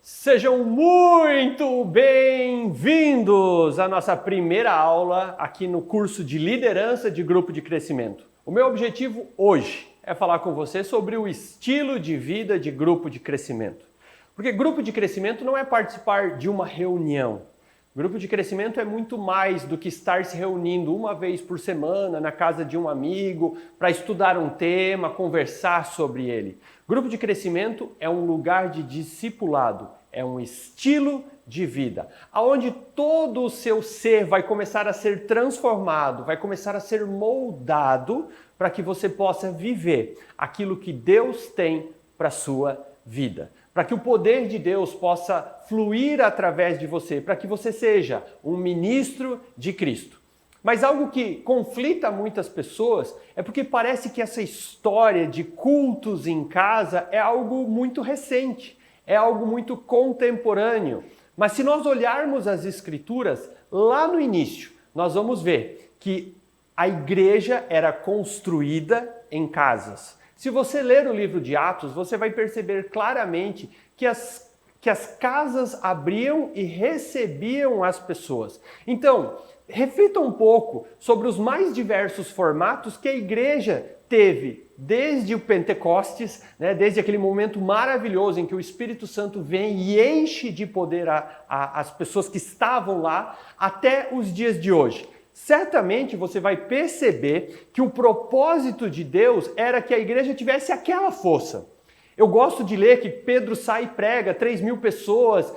Sejam muito bem-vindos à nossa primeira aula aqui no curso de liderança de grupo de crescimento. O meu objetivo hoje é falar com você sobre o estilo de vida de grupo de crescimento. Porque grupo de crescimento não é participar de uma reunião. Grupo de crescimento é muito mais do que estar se reunindo uma vez por semana na casa de um amigo para estudar um tema, conversar sobre ele. Grupo de crescimento é um lugar de discipulado, é um estilo de vida, onde todo o seu ser vai começar a ser transformado, vai começar a ser moldado para que você possa viver aquilo que Deus tem para a sua vida. Para que o poder de Deus possa fluir através de você, para que você seja um ministro de Cristo. Mas algo que conflita muitas pessoas é porque parece que essa história de cultos em casa é algo muito recente, é algo muito contemporâneo. Mas se nós olharmos as Escrituras, lá no início, nós vamos ver que a igreja era construída em casas. Se você ler o livro de Atos, você vai perceber claramente que as casas abriam e recebiam as pessoas. Então, reflita um pouco sobre os mais diversos formatos que a igreja teve desde o Pentecostes, desde aquele momento maravilhoso em que o Espírito Santo vem e enche de poder as pessoas que estavam lá, até os dias de hoje. Certamente você vai perceber que o propósito de Deus era que a igreja tivesse aquela força. Eu gosto de ler que Pedro sai e prega 3.000 pessoas,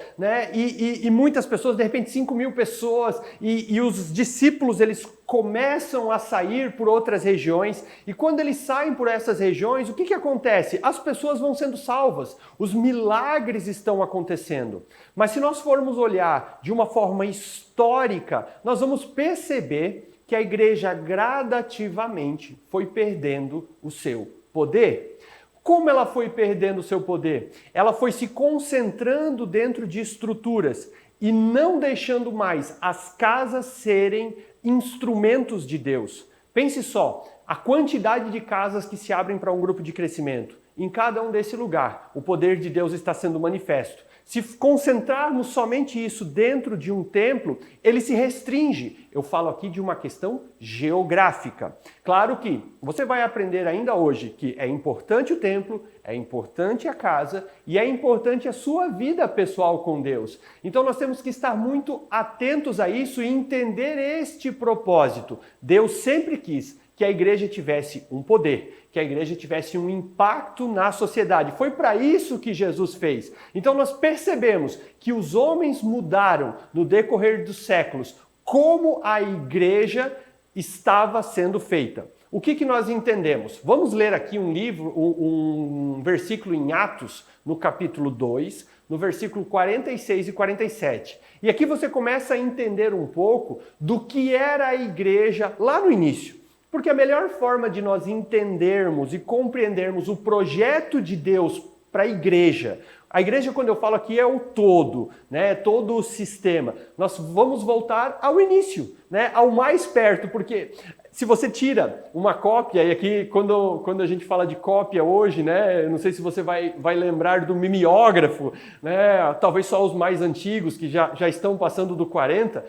e muitas pessoas, de repente 5.000 pessoas, e os discípulos eles começam a sair por outras regiões, e quando eles saem por essas regiões, o que acontece? As pessoas vão sendo salvas, os milagres estão acontecendo. Mas se nós formos olhar de uma forma histórica, nós vamos perceber que a igreja gradativamente foi perdendo o seu poder. Como ela foi perdendo o seu poder? Ela foi se concentrando dentro de estruturas e não deixando mais as casas serem instrumentos de Deus. Pense só, a quantidade de casas que se abrem para um grupo de crescimento. Em cada um desse lugar, o poder de Deus está sendo manifesto. Se concentrarmos somente isso dentro de um templo, ele se restringe. Eu falo aqui de uma questão geográfica. Claro que você vai aprender ainda hoje que é importante o templo, é importante a casa e é importante a sua vida pessoal com Deus. Então nós temos que estar muito atentos a isso e entender este propósito. Deus sempre quis que a igreja tivesse um poder, que a igreja tivesse um impacto na sociedade. Foi para isso que Jesus fez. Então nós percebemos que os homens mudaram no decorrer dos séculos como a igreja estava sendo feita. O que nós entendemos? Vamos ler aqui um versículo em Atos, no capítulo 2, no versículo 46 e 47. E aqui você começa a entender um pouco do que era a igreja lá no início. Porque a melhor forma de nós entendermos e compreendermos o projeto de Deus para a igreja, quando eu falo aqui, é o todo, todo o sistema. Nós vamos voltar ao início, ao mais perto, porque se você tira uma cópia, e aqui quando a gente fala de cópia hoje, eu não sei se você vai lembrar do mimeógrafo, talvez só os mais antigos que já estão passando do 40,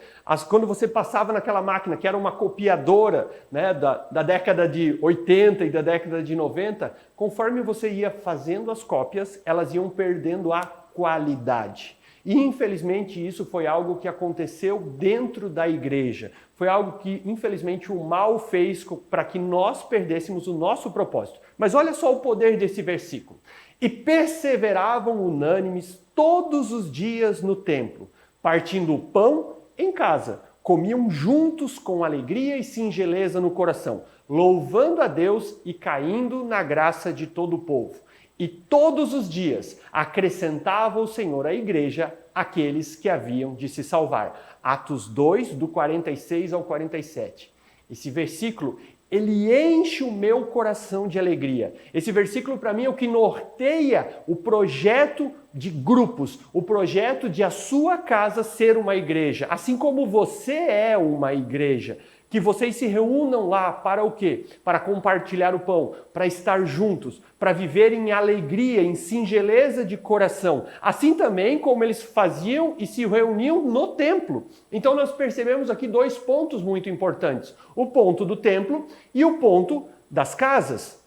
quando você passava naquela máquina que era uma copiadora da década de 80 e da década de 90, conforme você ia fazendo as cópias, elas iam perdendo a qualidade. E infelizmente isso foi algo que aconteceu dentro da igreja. Foi algo que infelizmente o mal fez para que nós perdêssemos o nosso propósito. Mas olha só o poder desse versículo. E perseveravam unânimes todos os dias no templo, partindo o pão em casa, comiam juntos com alegria e singeleza no coração, louvando a Deus e caindo na graça de todo o povo. E todos os dias acrescentava o Senhor à igreja aqueles que haviam de se salvar. Atos 2, do 46 ao 47. Esse versículo, ele enche o meu coração de alegria. Esse versículo, para mim, é o que norteia o projeto de grupos, o projeto de a sua casa ser uma igreja, assim como você é uma igreja. Que vocês se reúnam lá para o quê? Para compartilhar o pão, para estar juntos, para viver em alegria, em singeleza de coração. Assim também como eles faziam e se reuniam no templo. Então nós percebemos aqui dois pontos muito importantes. O ponto do templo e o ponto das casas.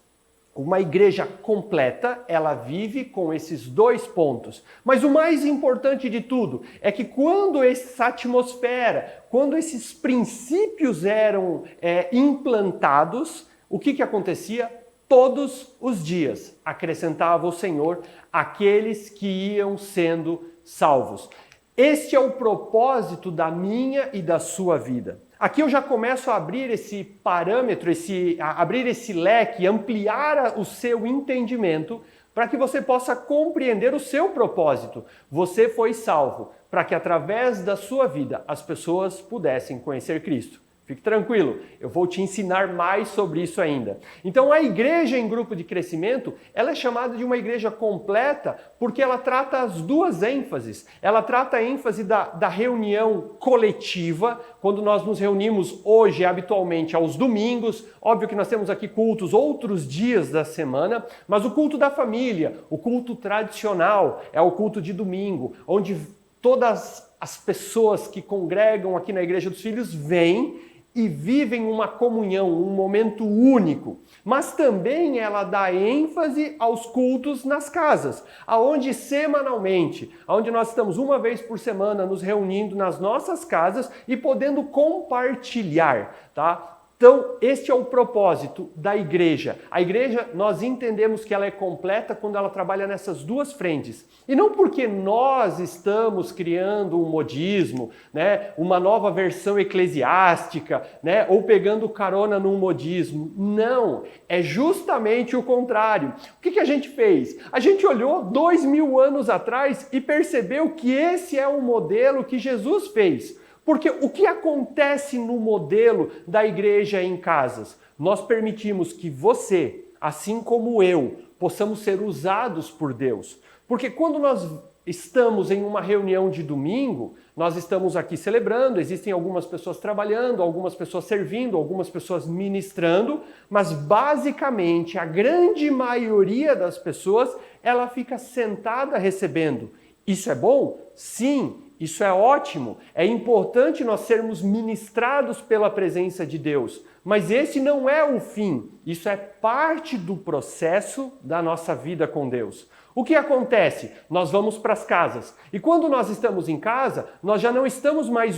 Uma igreja completa, ela vive com esses dois pontos. Mas o mais importante de tudo é que quando essa atmosfera, quando esses princípios eram implantados, o que acontecia? Todos os dias acrescentava o Senhor aqueles que iam sendo salvos. Este é o propósito da minha e da sua vida. Aqui eu já começo a abrir esse parâmetro, abrir esse leque, ampliar o seu entendimento para que você possa compreender o seu propósito. Você foi salvo para que através da sua vida as pessoas pudessem conhecer Cristo. Fique tranquilo, eu vou te ensinar mais sobre isso ainda. Então a igreja em grupo de crescimento, ela é chamada de uma igreja completa porque ela trata as duas ênfases. Ela trata a ênfase da reunião coletiva, quando nós nos reunimos hoje habitualmente aos domingos. Óbvio que nós temos aqui cultos outros dias da semana, mas o culto da família, o culto tradicional, é o culto de domingo, onde todas as pessoas que congregam aqui na Igreja dos Filhos vêm e vivem uma comunhão, um momento único. Mas também ela dá ênfase aos cultos nas casas, aonde semanalmente, aonde nós estamos uma vez por semana nos reunindo nas nossas casas e podendo compartilhar, tá? Então, este é o propósito da igreja. A igreja, nós entendemos que ela é completa quando ela trabalha nessas duas frentes. E não porque nós estamos criando um modismo, né, uma nova versão eclesiástica, né, ou pegando carona num modismo. Não, é justamente o contrário. O que a gente fez? A gente olhou 2000 anos atrás e percebeu que esse é o modelo que Jesus fez. Porque o que acontece no modelo da igreja em casas? Nós permitimos que você, assim como eu, possamos ser usados por Deus. Porque quando nós estamos em uma reunião de domingo, nós estamos aqui celebrando, existem algumas pessoas trabalhando, algumas pessoas servindo, algumas pessoas ministrando, mas basicamente a grande maioria das pessoas, ela fica sentada recebendo. Isso é bom? Sim. Isso é ótimo, é importante nós sermos ministrados pela presença de Deus, mas esse não é o fim, isso é parte do processo da nossa vida com Deus. O que acontece? Nós vamos para as casas e quando nós estamos em casa, nós já não estamos mais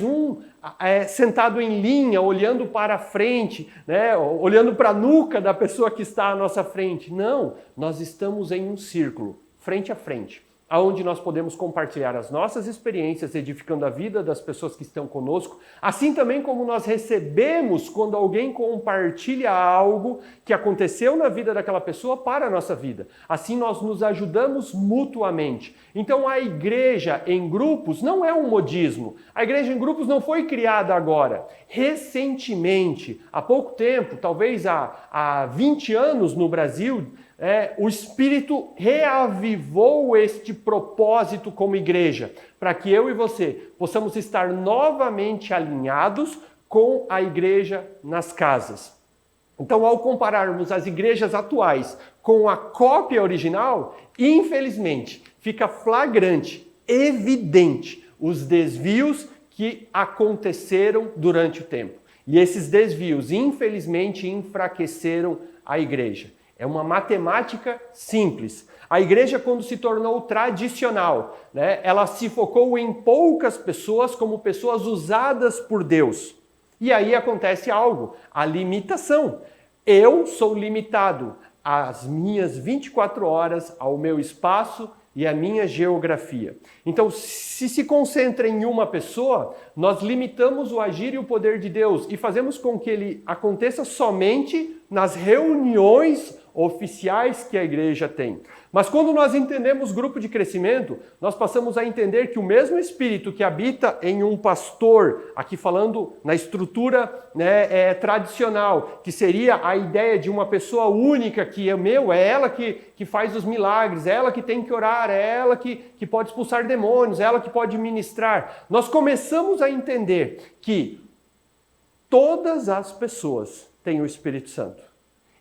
sentado em linha, olhando para a frente, né? Olhando para a nuca da pessoa que está à nossa frente. Não, nós estamos em um círculo, frente a frente, aonde nós podemos compartilhar as nossas experiências, edificando a vida das pessoas que estão conosco, assim também como nós recebemos quando alguém compartilha algo que aconteceu na vida daquela pessoa para a nossa vida. Assim nós nos ajudamos mutuamente. Então a igreja em grupos não é um modismo. A igreja em grupos não foi criada agora. Recentemente, há pouco tempo, talvez há 20 anos no Brasil, o Espírito reavivou este propósito como igreja, para que eu e você possamos estar novamente alinhados com a igreja nas casas. Então, ao compararmos as igrejas atuais com a cópia original, infelizmente, fica flagrante, evidente, os desvios que aconteceram durante o tempo. E esses desvios, infelizmente, enfraqueceram a igreja. É uma matemática simples. A igreja, quando se tornou tradicional, né, ela se focou em poucas pessoas como pessoas usadas por Deus. E aí acontece algo, a limitação. Eu sou limitado às minhas 24 horas, ao meu espaço e à minha geografia. Então, se concentra em uma pessoa, nós limitamos o agir e o poder de Deus e fazemos com que ele aconteça somente nas reuniões oficiais que a igreja tem. Mas quando nós entendemos grupo de crescimento, nós passamos a entender que o mesmo Espírito que habita em um pastor, aqui falando na estrutura tradicional, que seria a ideia de uma pessoa única, que é ela que faz os milagres, é ela que tem que orar, é ela que pode expulsar demônios, é ela que pode ministrar. Nós começamos a entender que todas as pessoas têm o Espírito Santo.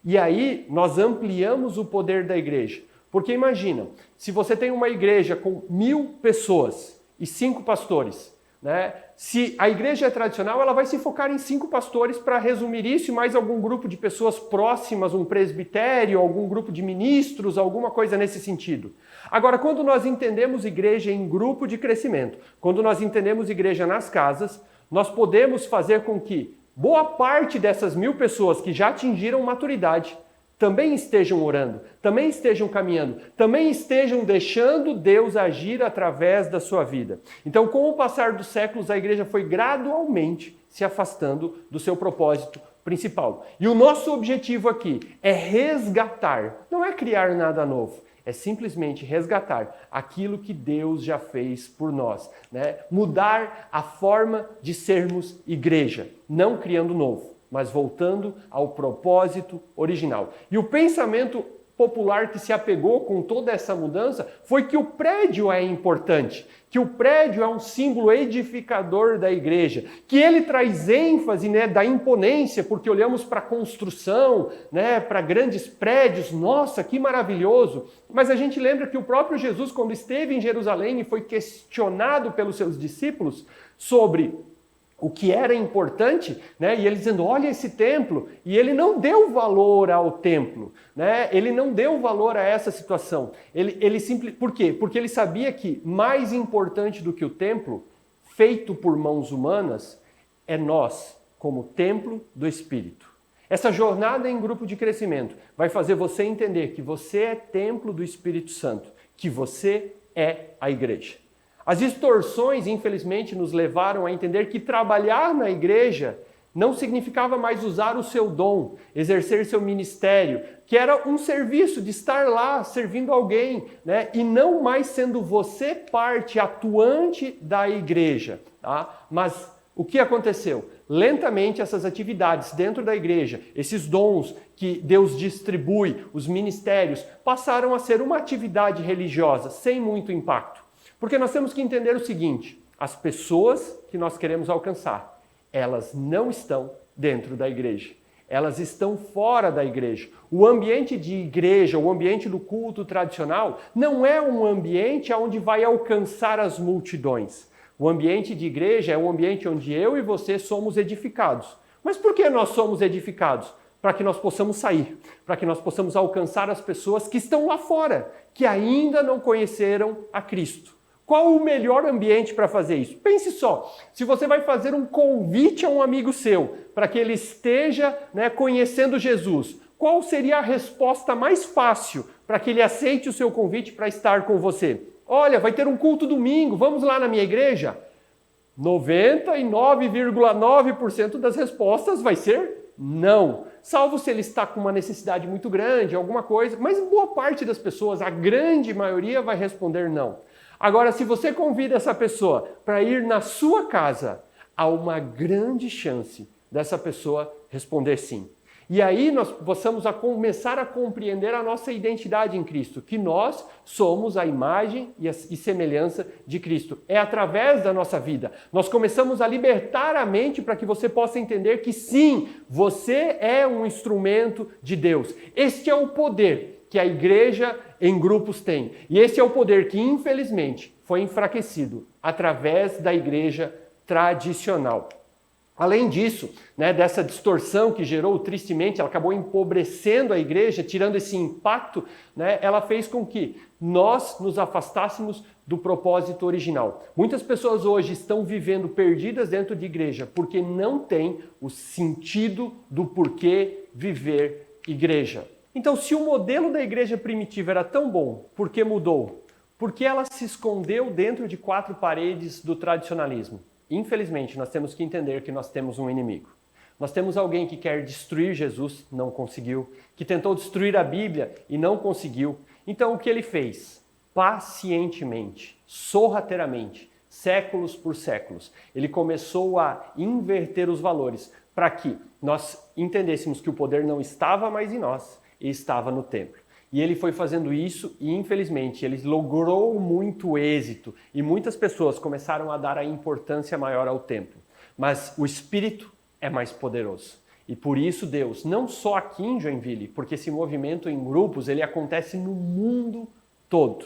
E aí nós ampliamos o poder da igreja. Porque imagina, se você tem uma igreja com 1000 pessoas e 5 pastores, né? Se a igreja é tradicional, ela vai se focar em 5 pastores para resumir isso e mais algum grupo de pessoas próximas, um presbitério, algum grupo de ministros, alguma coisa nesse sentido. Agora, quando nós entendemos igreja em grupo de crescimento, quando nós entendemos igreja nas casas, nós podemos fazer com que boa parte dessas 1000 pessoas que já atingiram maturidade também estejam orando, também estejam caminhando, também estejam deixando Deus agir através da sua vida. Então, com o passar dos séculos, a igreja foi gradualmente se afastando do seu propósito principal. E o nosso objetivo aqui é resgatar, não é criar nada novo, é simplesmente resgatar aquilo que Deus já fez por nós, né? Mudar a forma de sermos igreja, não criando novo, mas voltando ao propósito original. E o pensamento popular que se apegou com toda essa mudança foi que o prédio é importante, que o prédio é um símbolo edificador da igreja, que ele traz ênfase, né, da imponência, porque olhamos para a construção, né, para grandes prédios, nossa, que maravilhoso. Mas a gente lembra que o próprio Jesus, quando esteve em Jerusalém e foi questionado pelos seus discípulos sobre o que era importante, né? E ele dizendo, olha esse templo, e ele não deu valor ao templo, né? Ele não deu valor a essa situação. Por quê? Porque ele sabia que mais importante do que o templo, feito por mãos humanas, é nós, como templo do Espírito. Essa jornada em grupo de crescimento vai fazer você entender que você é templo do Espírito Santo, que você é a igreja. As distorções, infelizmente, nos levaram a entender que trabalhar na igreja não significava mais usar o seu dom, exercer seu ministério, que era um serviço de estar lá servindo alguém, né? E não mais sendo você parte atuante da igreja. Tá? Mas o que aconteceu? Lentamente essas atividades dentro da igreja, esses dons que Deus distribui, os ministérios, passaram a ser uma atividade religiosa, sem muito impacto. Porque nós temos que entender o seguinte, as pessoas que nós queremos alcançar, elas não estão dentro da igreja, elas estão fora da igreja. O ambiente de igreja, o ambiente do culto tradicional, não é um ambiente onde vai alcançar as multidões. O ambiente de igreja é um ambiente onde eu e você somos edificados. Mas por que nós somos edificados? Para que nós possamos sair, para que nós possamos alcançar as pessoas que estão lá fora, que ainda não conheceram a Cristo. Qual o melhor ambiente para fazer isso? Pense só, se você vai fazer um convite a um amigo seu para que ele esteja, né, conhecendo Jesus, qual seria a resposta mais fácil para que ele aceite o seu convite para estar com você? Olha, vai ter um culto domingo, vamos lá na minha igreja? 99,9% das respostas vai ser não. Salvo se ele está com uma necessidade muito grande, alguma coisa, mas boa parte das pessoas, a grande maioria, vai responder não. Agora, se você convida essa pessoa para ir na sua casa, há uma grande chance dessa pessoa responder sim. E aí nós possamos começar a compreender a nossa identidade em Cristo, que nós somos a imagem e semelhança de Cristo. É através da nossa vida. Nós começamos a libertar a mente para que você possa entender que sim, você é um instrumento de Deus. Este é o poder que a igreja em grupos tem. E esse é o poder que, infelizmente, foi enfraquecido através da igreja tradicional. Além disso, né, dessa distorção que gerou tristemente, ela acabou empobrecendo a igreja, tirando esse impacto, né, ela fez com que nós nos afastássemos do propósito original. Muitas pessoas hoje estão vivendo perdidas dentro de igreja porque não têm o sentido do porquê viver igreja. Então, se o modelo da igreja primitiva era tão bom, por que mudou? Porque ela se escondeu dentro de 4 paredes do tradicionalismo. Infelizmente, nós temos que entender que nós temos um inimigo. Nós temos alguém que quer destruir Jesus, não conseguiu, que tentou destruir a Bíblia e não conseguiu. Então, o que ele fez? Pacientemente, sorrateiramente, séculos por séculos, ele começou a inverter os valores para que nós entendêssemos que o poder não estava mais em nós, e estava no templo. E ele foi fazendo isso e, infelizmente, ele logrou muito êxito e muitas pessoas começaram a dar a importância maior ao templo. Mas o Espírito é mais poderoso. E por isso Deus, não só aqui em Joinville, porque esse movimento em grupos, ele acontece no mundo todo.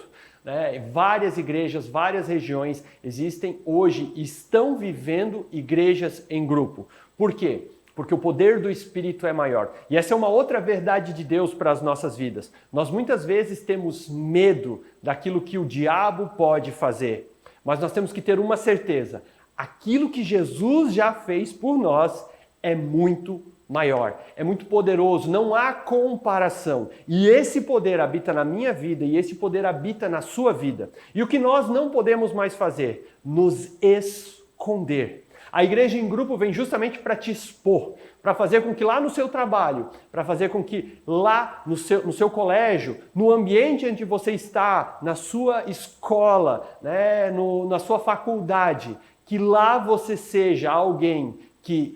Várias igrejas, várias regiões existem hoje, estão vivendo igrejas em grupo. Por quê? Porque o poder do Espírito é maior. E essa é uma outra verdade de Deus para as nossas vidas. Nós muitas vezes temos medo daquilo que o diabo pode fazer. Mas nós temos que ter uma certeza. Aquilo que Jesus já fez por nós é muito maior, é muito poderoso, não há comparação. E esse poder habita na minha vida e esse poder habita na sua vida. E o que nós não podemos mais fazer? Nos esconder. A igreja em grupo vem justamente para te expor, para fazer com que lá no seu trabalho, para fazer com que lá no seu colégio, no ambiente onde você está, na sua escola, na sua faculdade, que lá você seja alguém que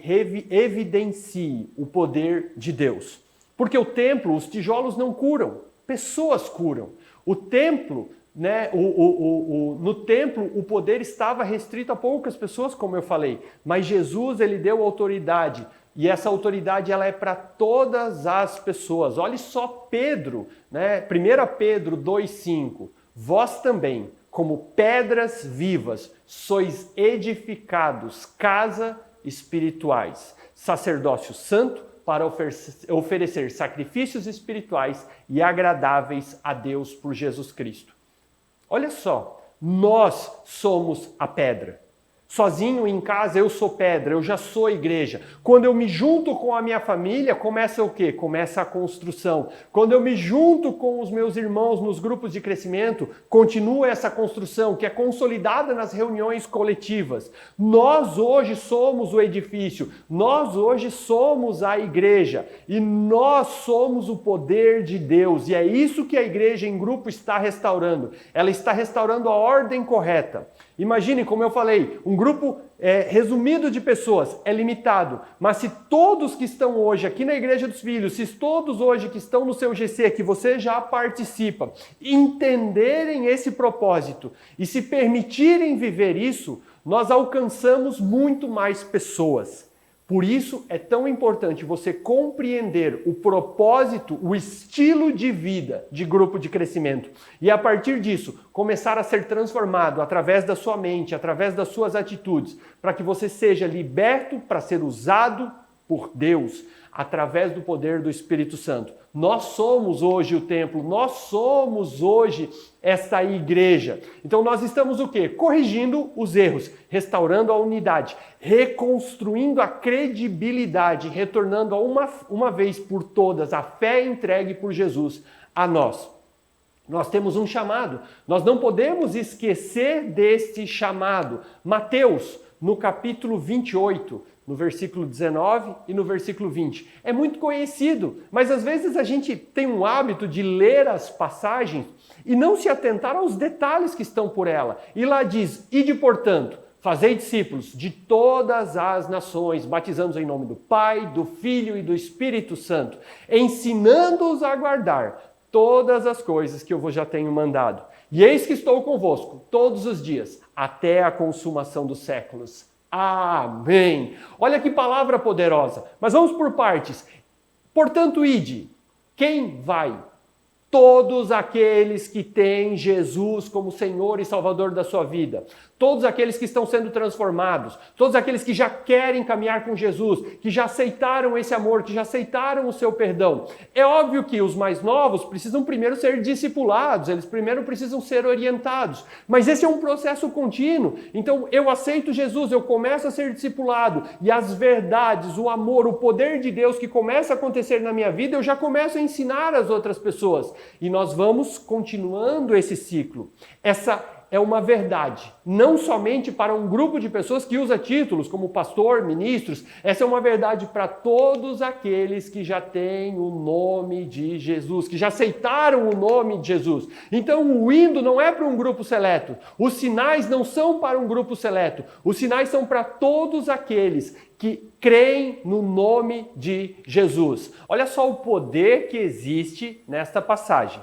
evidencie o poder de Deus. Porque o templo, os tijolos não curam, pessoas curam. O templo, no templo, o poder estava restrito a poucas pessoas, como eu falei, mas Jesus, ele deu autoridade, e essa autoridade ela é para todas as pessoas. Olhe só Pedro, 1 Pedro 2,5, vós também, como pedras vivas, sois edificados, casa espirituais, sacerdócio santo, para oferecer sacrifícios espirituais e agradáveis a Deus por Jesus Cristo. Olha só, nós somos a pedra. Sozinho em casa eu sou pedra, eu já sou igreja. Quando eu me junto com a minha família, começa o quê? Começa a construção. Quando eu me junto com os meus irmãos nos grupos de crescimento, continua essa construção que é consolidada nas reuniões coletivas. Nós hoje somos o edifício, nós hoje somos a igreja e nós somos o poder de Deus. E é isso que a igreja em grupo está restaurando. Ela está restaurando a ordem correta. Imagine, como eu falei, um grupo resumido de pessoas é limitado, mas se todos que estão hoje aqui na Igreja dos Filhos, se todos hoje que estão no seu GC, que você já participa, entenderem esse propósito e se permitirem viver isso, nós alcançamos muito mais pessoas. Por isso é tão importante você compreender o propósito, o estilo de vida de grupo de crescimento. E a partir disso, começar a ser transformado através da sua mente, através das suas atitudes, para que você seja liberto para ser usado por Deus, através do poder do Espírito Santo. Nós somos hoje o templo, nós somos hoje esta igreja. Então nós estamos o quê? Corrigindo os erros, restaurando a unidade, reconstruindo a credibilidade, retornando a uma vez por todas a fé entregue por Jesus a nós. Nós temos um chamado, nós não podemos esquecer deste chamado. Mateus, no capítulo 28, no versículo 19 e no versículo 20. É muito conhecido, mas às vezes a gente tem um hábito de ler as passagens e não se atentar aos detalhes que estão por ela. E lá diz, ide portanto, fazei discípulos de todas as nações, batizando-os em nome do Pai, do Filho e do Espírito Santo, ensinando-os a guardar todas as coisas que eu vos já tenho mandado. E eis que estou convosco todos os dias, até a consumação dos séculos. Amém! Olha que palavra poderosa. Mas vamos por partes. Portanto, ide. Quem vai? Todos aqueles que têm Jesus como Senhor e Salvador da sua vida. Todos aqueles que estão sendo transformados. Todos aqueles que já querem caminhar com Jesus, que já aceitaram esse amor, que já aceitaram o seu perdão. É óbvio que os mais novos precisam primeiro ser discipulados, eles primeiro precisam ser orientados. Mas esse é um processo contínuo. Então eu aceito Jesus, eu começo a ser discipulado e as verdades, o amor, o poder de Deus que começa a acontecer na minha vida, eu já começo a ensinar às outras pessoas. E nós vamos continuando esse ciclo. Essa é uma verdade, não somente para um grupo de pessoas que usa títulos como pastor, ministros, essa é uma verdade para todos aqueles que já têm o nome de Jesus, que já aceitaram o nome de Jesus. Então o indo não é para um grupo seleto, os sinais não são para um grupo seleto, os sinais são para todos aqueles que creem no nome de Jesus. Olha só o poder que existe nesta passagem.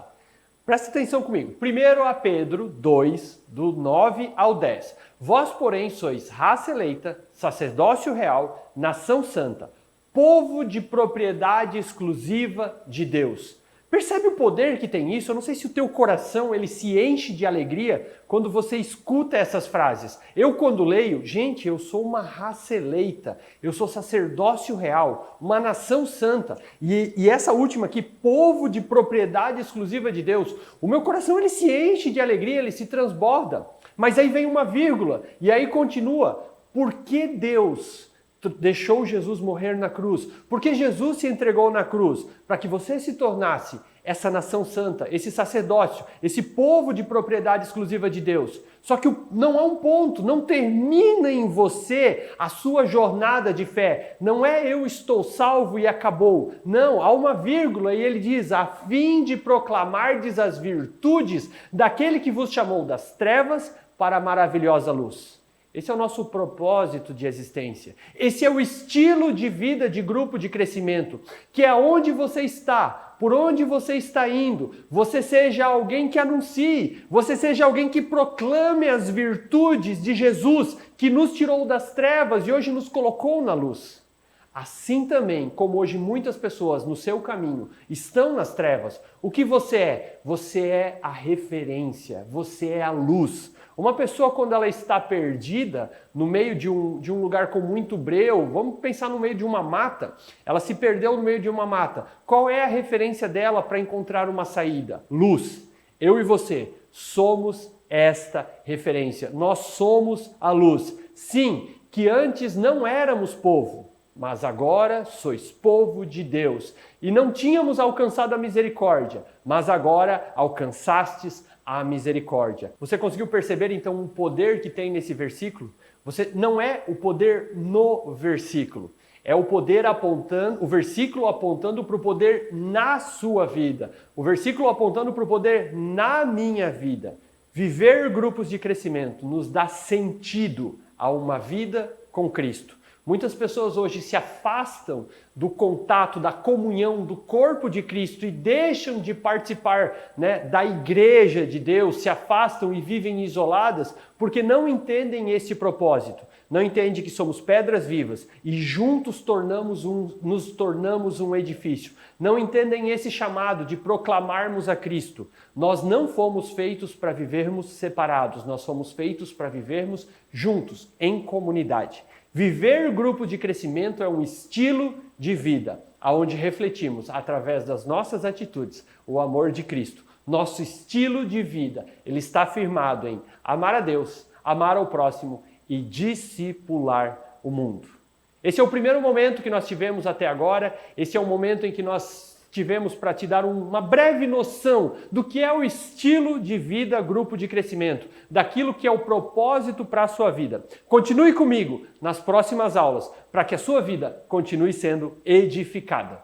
Presta atenção comigo. 1 Pedro 2, do 9 ao 10. Vós, porém, sois raça eleita, sacerdócio real, nação santa, povo de propriedade exclusiva de Deus. Percebe o poder que tem isso? Eu não sei se o teu coração ele se enche de alegria quando você escuta essas frases. Eu quando leio, gente, eu sou uma raça eleita, eu sou sacerdócio real, uma nação santa. E essa última aqui, povo de propriedade exclusiva de Deus, o meu coração ele se enche de alegria, ele se transborda. Mas aí vem uma vírgula e aí continua. Por que Deus deixou Jesus morrer na cruz? Porque Jesus se entregou na cruz para que você se tornasse essa nação santa, esse sacerdócio, esse povo de propriedade exclusiva de Deus. Só que não há um ponto, não termina em você a sua jornada de fé. Não é eu estou salvo e acabou. Não, há uma vírgula e ele diz, a fim de proclamardes as virtudes daquele que vos chamou das trevas para a maravilhosa luz. Esse é o nosso propósito de existência. Esse é o estilo de vida de grupo de crescimento, que é onde você está, por onde você está indo, você seja alguém que anuncie, você seja alguém que proclame as virtudes de Jesus, que nos tirou das trevas e hoje nos colocou na luz. Assim também, como hoje muitas pessoas no seu caminho estão nas trevas, o que você é? Você é a referência, você é a luz. Uma pessoa, quando ela está perdida no meio de um lugar com muito breu, vamos pensar no meio de uma mata, ela se perdeu no meio de uma mata. Qual é a referência dela para encontrar uma saída? Luz. Eu e você somos esta referência. Nós somos a luz. Sim, que antes não éramos povo, mas agora sois povo de Deus. E não tínhamos alcançado a misericórdia, mas agora alcançastes a misericórdia. Você conseguiu perceber então o poder que tem nesse versículo? Você não é o poder no versículo, é o poder apontando, o versículo apontando para o poder na sua vida, o versículo apontando para o poder na minha vida. Viver grupos de crescimento nos dá sentido a uma vida com Cristo. Muitas pessoas hoje se afastam do contato, da comunhão do corpo de Cristo e deixam de participar, da igreja de Deus, se afastam e vivem isoladas porque não entendem esse propósito. Não entendem que somos pedras vivas e juntos nos tornamos um edifício. Não entendem esse chamado de proclamarmos a Cristo. Nós não fomos feitos para vivermos separados, nós fomos feitos para vivermos juntos, em comunidade. Viver grupo de crescimento é um estilo de vida, onde refletimos, através das nossas atitudes, o amor de Cristo. Nosso estilo de vida, ele está firmado em amar a Deus, amar ao próximo e discipular o mundo. Esse é o primeiro momento que nós tivemos até agora, esse é o momento em que nós tivemos para te dar uma breve noção do que é o estilo de vida grupo de crescimento, daquilo que é o propósito para a sua vida. Continue comigo nas próximas aulas para que a sua vida continue sendo edificada.